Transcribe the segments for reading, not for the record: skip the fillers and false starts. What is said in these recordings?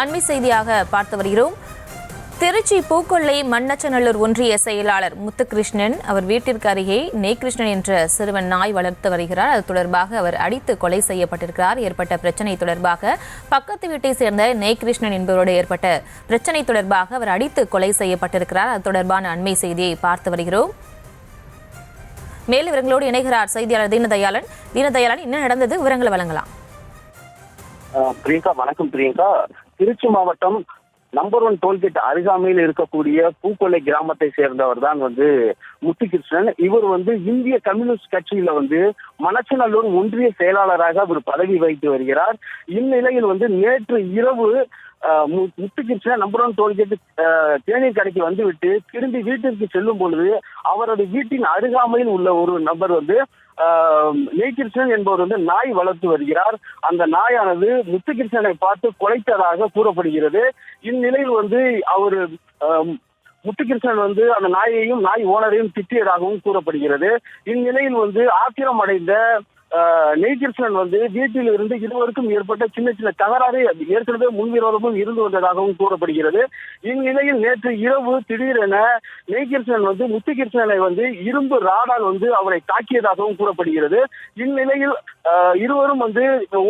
அண்மை செய்தியாக பார்த்து வருகிறோம். திருச்சி பூக்கொள்ளை மண்ணச்சநல்லூர் ஒன்றிய செயலாளர் முத்துகிருஷ்ணன் அவர் வீட்டிற்கு அருகே நெய்கிருஷ்ணன் என்ற சிறுவன் நாய் வளர்த்து வருகிறார். அது தொடர்பாக அவர் அடித்து கொலை செய்யப்பட்டிருக்கிறார். ஏற்பட்ட பிரச்சனை தொடர்பாக பக்கத்து வீட்டை சேர்ந்த நெய்கிருஷ்ணன் என்பவரோடு ஏற்பட்ட பிரச்சனை தொடர்பாக அவர் அடித்து கொலை செய்யப்பட்டிருக்கிறார். அது தொடர்பான அண்மை செய்தியை பார்த்து வருகிறோம். மேலும் விவரங்களோடு இணைகிறார் செய்தியாளர் தீனதயாளன். தீனதயாளன், என்ன நடந்தது? விவரங்களை வழங்கலாம். பிரியங்கா, வணக்கம் பிரியங்கா. திருச்சி மாவட்டம் நம்பர் 1 டோல்கேட் அருகாமையில் இருக்கக்கூடிய பூக்கொள்ளை கிராமத்தை சேர்ந்தவர் தான் முத்துகிருஷ்ணன். இவர் இந்திய கம்யூனிஸ்ட் கட்சியில மணச்சநல்லூர் ஒன்றிய செயலாளராக அவர் பதவி வகித்து வருகிறார். இந்நிலையில் நேற்று இரவு முத்துகிருஷ்ணன் நம்பர் 1 டோல்கேட் தேநீர் கடைக்கு வந்துவிட்டு திரும்பி வீட்டிற்கு செல்லும் பொழுது அவரது வீட்டின் அருகாமையில் உள்ள ஒரு நபர் நெய்கிருஷ்ணன் என்பவர் நாய் வளர்த்து வருகிறார். அந்த நாயானது முத்துகிருஷ்ணனை பார்த்து குலைத்ததாக கூறப்படுகிறது. இந்நிலையில் அவர் முத்துகிருஷ்ணன் அந்த நாயையும் நாய் ஓனரையும் திட்டியதாகவும் கூறப்படுகிறது. இந்நிலையில் ஆத்திரம் அடைந்த நெய்கிருஷ்ணன் வீட்டில் இருந்து இருவருக்கும் ஏற்பட்ட சின்ன சின்ன தகராறு ஏற்கனவே முன்விரோதமும் இருந்து வந்ததாகவும் கூறப்படுகிறது. இந்நிலையில் நேற்று இரவு திடீரென நெய்கிருஷ்ணன் முத்துகிருஷ்ணனை இரும்பு ராடால் அவரை தாக்கியதாகவும் கூறப்படுகிறது. இந்நிலையில் இருவரும்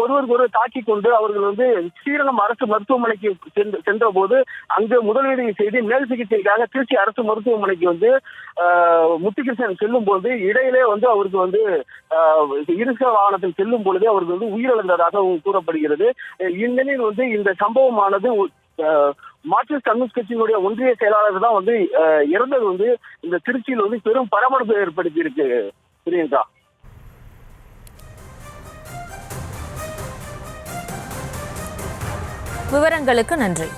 ஒருவருக்கொருவர் தாக்கிக் கொண்டு அவர்கள் ஸ்ரீரங்கம் அரசு மருத்துவமனைக்கு சென்ற போது அங்கு முதலுதவி செய்து மேல் சிகிச்சைக்காக திருச்சி அரசு மருத்துவமனைக்கு முத்துகிருஷ்ணன் செல்லும் போது இடையிலே அவருக்கு இருசக்கர வாகனத்தில் செல்லும் பொழுதே அவருக்கு உயிரிழந்ததாக கூறப்படுகிறது. இந்நிலையில் இந்த சம்பவமானது மார்க்சிஸ்ட் கம்யூனிஸ்ட் கட்சியினுடைய ஒன்றிய செயலாளர் தான் இறந்தது இந்த திருச்சியில் பெரும் பரபரப்பை ஏற்படுத்தி இருக்கு. பிரியங்கா, விவரங்களுக்கு நன்றி.